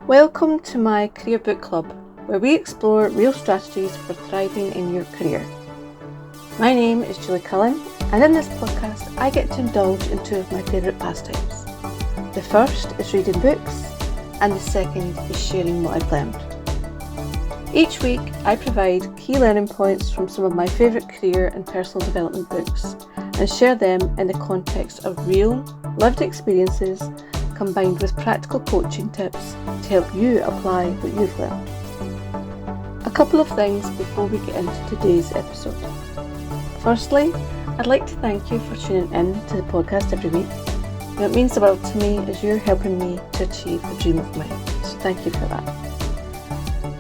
Welcome to my Career Book Club, where we explore real strategies for thriving in your career. My name is Julie Cullen, and in this podcast I get to indulge in two of my favourite pastimes. The first is reading books, and the second is sharing what I've learned. Each week I provide key learning points from some of my favourite career and personal development books and share them in the context of real, lived experiences combined with practical coaching tips to help you apply what you've learned. A couple of things before we get into today's episode. Firstly, I'd like to thank you for tuning in to the podcast every week. It means the world to me as you're helping me to achieve a dream of mine, so thank you for that.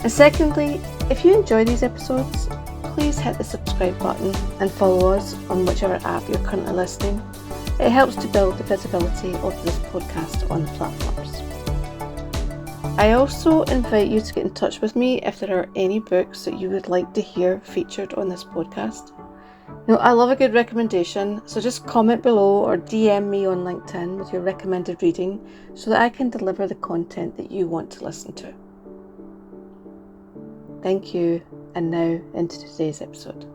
And secondly, if you enjoy these episodes, please hit the subscribe button and follow us on whichever app you're currently listening. It helps to build the visibility of this podcast on the platforms. I also invite you to get in touch with me if there are any books that you would like to hear featured on this podcast. I love a good recommendation, so just comment below or DM me on LinkedIn with your recommended reading so that I can deliver the content that you want to listen to. Thank you, and now into today's episode.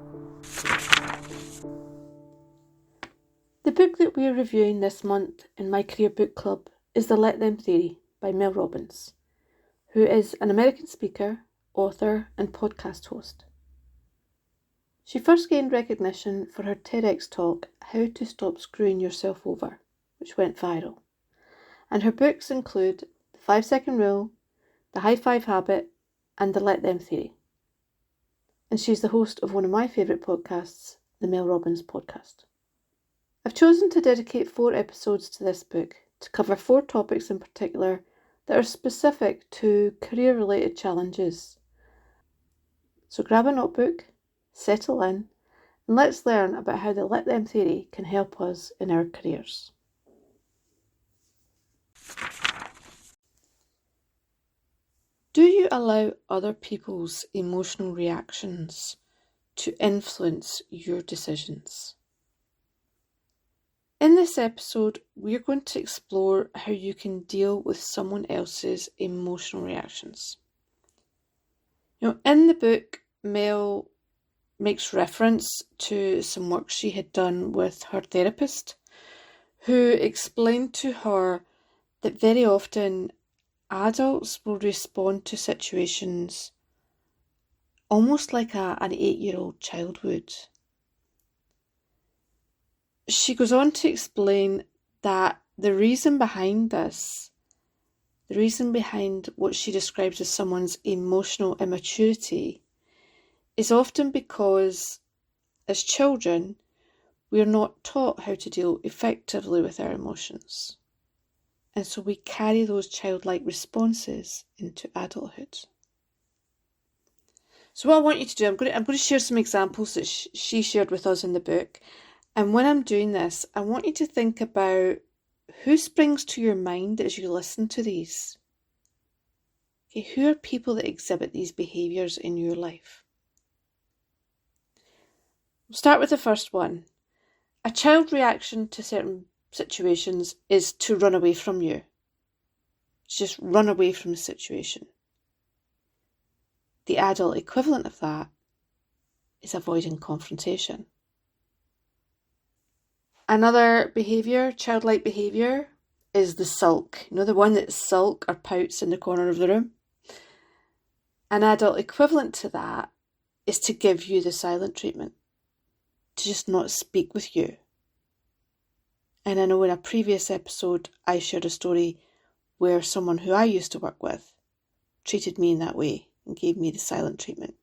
The book that we are reviewing this month in my Career Book Club is The Let Them Theory by Mel Robbins, who is an American speaker, author, and podcast host. She first gained recognition for her TEDx talk, How to Stop Screwing Yourself Over, which went viral. And her books include The 5-Second Rule, The High Five Habit, and The Let Them Theory. And she's the host of one of my favourite podcasts, the Mel Robbins podcast. I've chosen to dedicate 4 episodes to this book to cover 4 topics in particular that are specific to career-related challenges. So grab a notebook, settle in, and let's learn about how the Let Them theory can help us in our careers. Do you allow other people's emotional reactions to influence your decisions? In this episode, we're going to explore how you can deal with someone else's emotional reactions. In the book, Mel makes reference to some work she had done with her therapist, who explained to her that very often adults will respond to situations almost like an 8-year-old child would. She goes on to explain that the reason behind this, the reason behind what she describes as someone's emotional immaturity, is often because as children, we are not taught how to deal effectively with our emotions. And so we carry those childlike responses into adulthood. So what I want you to do, I'm going to share some examples that she shared with us in the book. And when I'm doing this, I want you to think about who springs to your mind as you listen to these. Okay, who are people that exhibit these behaviours in your life? We'll start with the first one. A child reaction to certain situations is to run away from you. Just run away from the situation. The adult equivalent of that is avoiding confrontation. Another behaviour, childlike behaviour, is the sulk. The one that sulk or pouts in the corner of the room. An adult equivalent to that is to give you the silent treatment, to just not speak with you. And I know in a previous episode I shared a story where someone who I used to work with treated me in that way and gave me the silent treatment.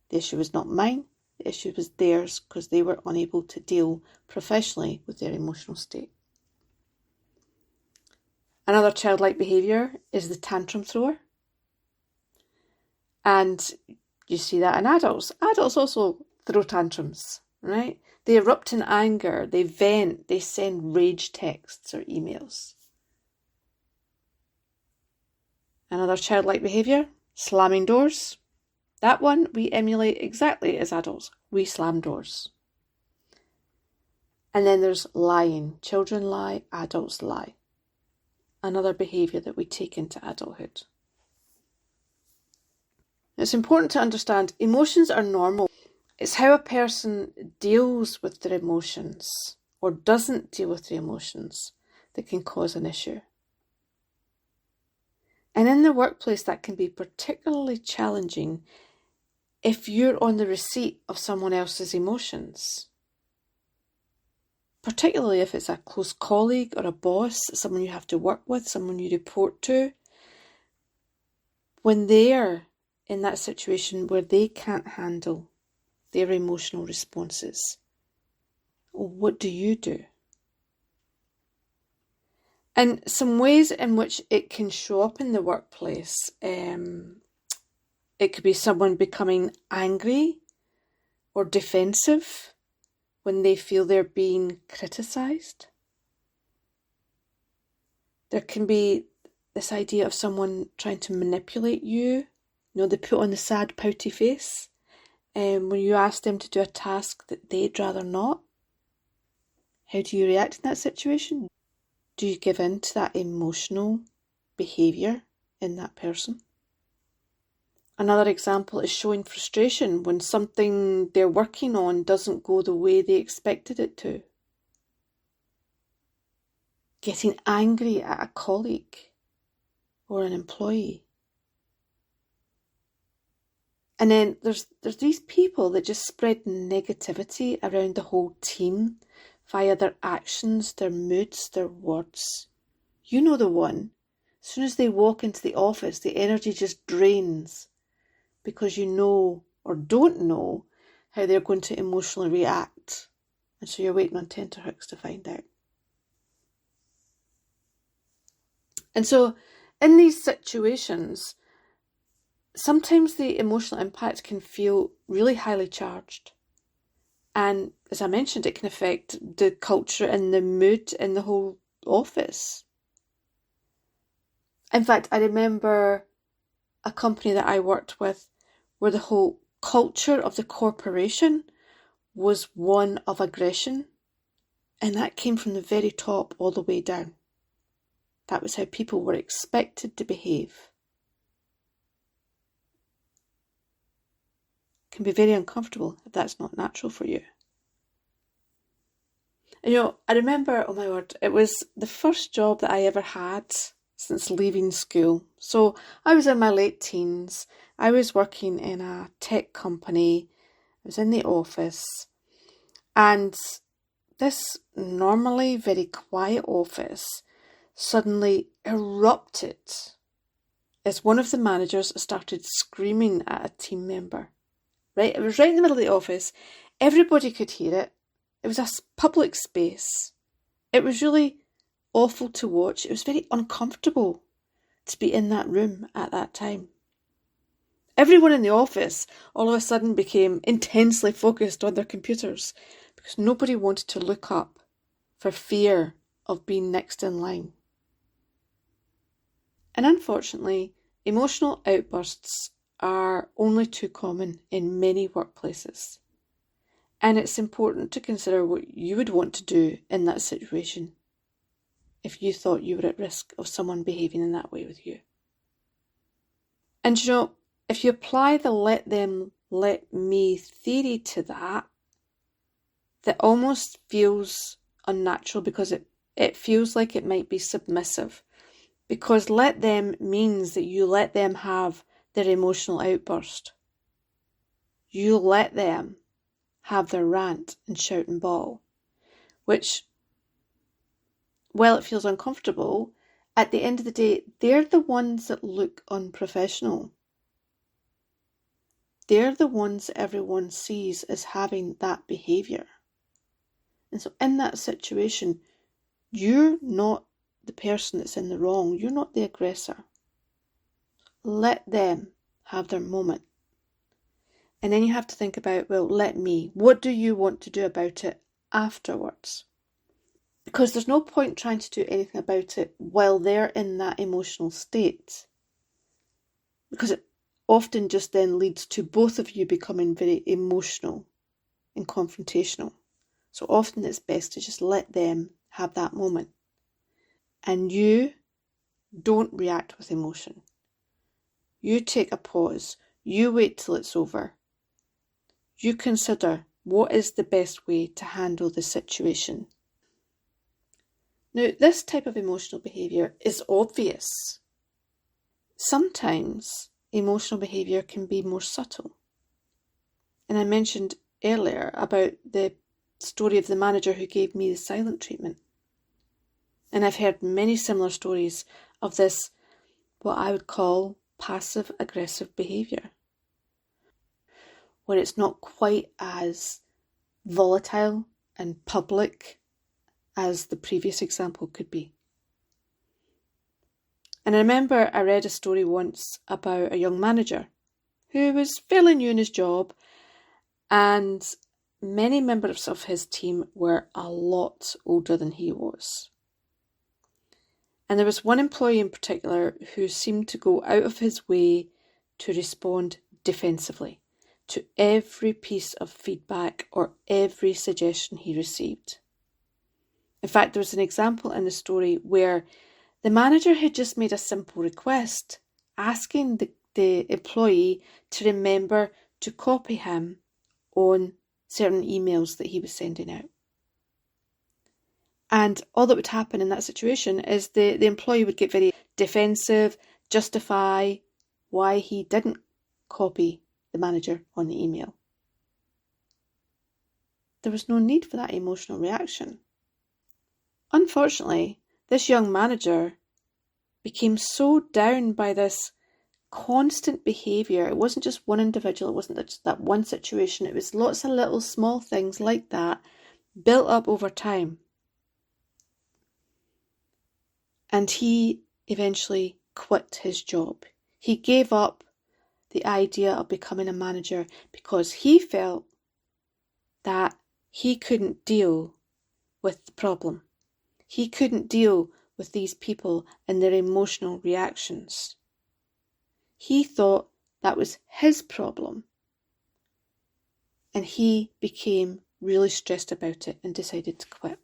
The issue was not mine. The issue was theirs because they were unable to deal professionally with their emotional state. Another childlike behaviour is the tantrum thrower. And you see that in adults. Adults also throw tantrums, right? They erupt in anger, they vent, they send rage texts or emails. Another childlike behaviour, slamming doors. That one we emulate exactly as adults. We slam doors. And then there's lying. Children lie, adults lie. Another behaviour that we take into adulthood. It's important to understand emotions are normal. It's how a person deals with their emotions or doesn't deal with their emotions that can cause an issue. And in the workplace, that can be particularly challenging if you're on the receipt of someone else's emotions. Particularly if it's a close colleague or a boss, someone you have to work with, someone you report to. When they're in that situation where they can't handle their emotional responses, what do you do? And some ways in which it can show up in the workplace, it could be someone becoming angry or defensive when they feel they're being criticised. There can be this idea of someone trying to manipulate you. They put on the sad, pouty face when you ask them to do a task that they'd rather not. How do you react in that situation? Do you give in to that emotional behaviour in that person? Another example is showing frustration when something they're working on doesn't go the way they expected it to. Getting angry at a colleague or an employee. And then there's these people that just spread negativity around the whole team via their actions, their moods, their words. You know the one. As soon as they walk into the office, the energy just drains because you know or don't know how they're going to emotionally react. And so you're waiting on tenterhooks to find out. And so in these situations, sometimes the emotional impact can feel really highly charged. And as I mentioned, it can affect the culture and the mood in the whole office. In fact, I remember a company that I worked with where the whole culture of the corporation was one of aggression. And that came from the very top all the way down. That was how people were expected to behave. It can be very uncomfortable if that's not natural for you. And I remember, oh my word, it was the first job that I ever had since leaving school. So I was in my late teens. I was working in a tech company. I was in the office. And this normally very quiet office suddenly erupted as one of the managers started screaming at a team member. Right? It was right in the middle of the office. Everybody could hear it. It was a public space. It was really awful to watch. It was very uncomfortable to be in that room at that time. Everyone in the office all of a sudden became intensely focused on their computers because nobody wanted to look up for fear of being next in line. And unfortunately, emotional outbursts are only too common in many workplaces. And it's important to consider what you would want to do in that situation if you thought you were at risk of someone behaving in that way with you. And if you apply the let them, let me theory to that almost feels unnatural because it feels like it might be submissive. Because let them means that you let them have their emotional outburst. You let them have their rant and shout and bawl, which, while it feels uncomfortable, at the end of the day, they're the ones that look unprofessional. They're the ones that everyone sees as having that behaviour. And so in that situation, you're not the person that's in the wrong. You're not the aggressor. Let them have their moment. And then you have to think about, let me. What do you want to do about it afterwards? Because there's no point trying to do anything about it while they're in that emotional state. Because it often just then leads to both of you becoming very emotional and confrontational. So often it's best to just let them have that moment. And you don't react with emotion. You take a pause. You wait till it's over. You consider what is the best way to handle the situation. Now, this type of emotional behaviour is obvious. Sometimes emotional behaviour can be more subtle. And I mentioned earlier about the story of the manager who gave me the silent treatment. And I've heard many similar stories of this, what I would call passive-aggressive behaviour, where it's not quite as volatile and public as the previous example could be. And I remember I read a story once about a young manager who was fairly new in his job, and many members of his team were a lot older than he was. And there was one employee in particular who seemed to go out of his way to respond defensively to every piece of feedback or every suggestion he received. In fact, there was an example in the story where the manager had just made a simple request, asking the employee to remember to copy him on certain emails that he was sending out. And all that would happen in that situation is the employee would get very defensive, justify why he didn't copy the manager on the email. There was no need for that emotional reaction. Unfortunately, this young manager became so down by this constant behaviour. It wasn't just one individual, it wasn't just that one situation, it was lots of little small things like that built up over time. And he eventually quit his job. He gave up the idea of becoming a manager because he felt that he couldn't deal with the problem. He couldn't deal with these people and their emotional reactions. He thought that was his problem. And he became really stressed about it and decided to quit.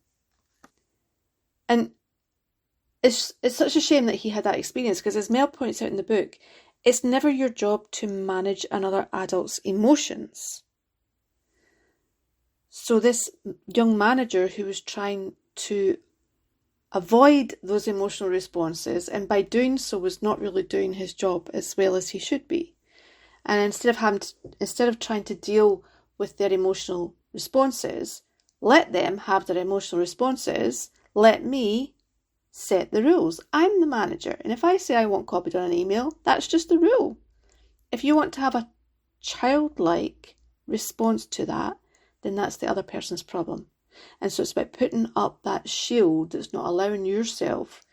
And it's such a shame that he had that experience, because as Mel points out in the book, it's never your job to manage another adult's emotions. So this young manager who was trying to avoid those emotional responses, and by doing so was not really doing his job as well as he should be. And instead of trying to deal with their emotional responses, let them have their emotional responses, let me set the rules. I'm the manager, and if I say I want copied on an email, that's just the rule. If you want to have a childlike response to that, then that's the other person's problem. And so it's about putting up that shield that's not allowing yourself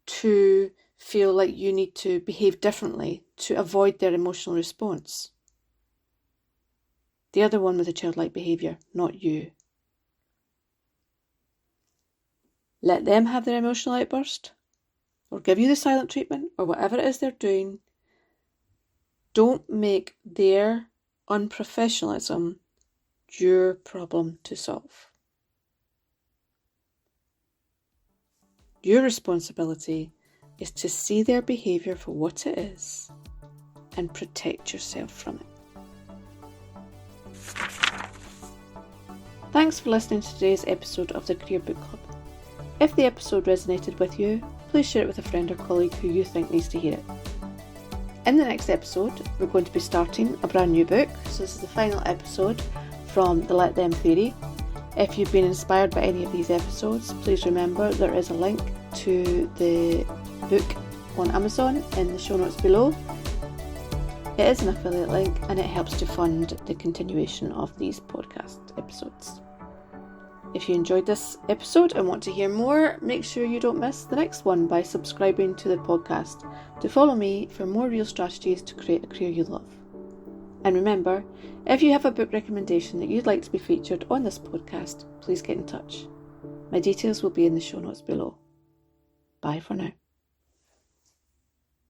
to feel like you need to behave differently to avoid their emotional response. They're the one with the childlike behaviour, not you. Let them have their emotional outburst, or give you the silent treatment, or whatever it is they're doing. Don't make their unprofessionalism your problem to solve. Your responsibility is to see their behaviour for what it is and protect yourself from it. Thanks for listening to today's episode of the Career Book Club. If the episode resonated with you, please share it with a friend or colleague who you think needs to hear it. In the next episode, we're going to be starting a brand new book. So this is the final episode from the Let Them theory. If you've been inspired by any of these episodes, please remember there is a link to the book on Amazon in the show notes below. It is an affiliate link and it helps to fund the continuation of these podcast episodes. If you enjoyed this episode and want to hear more, make sure you don't miss the next one by subscribing to the podcast to follow me for more real strategies to create a career you love. And remember, if you have a book recommendation that you'd like to be featured on this podcast, please get in touch. My details will be in the show notes below. Bye for now.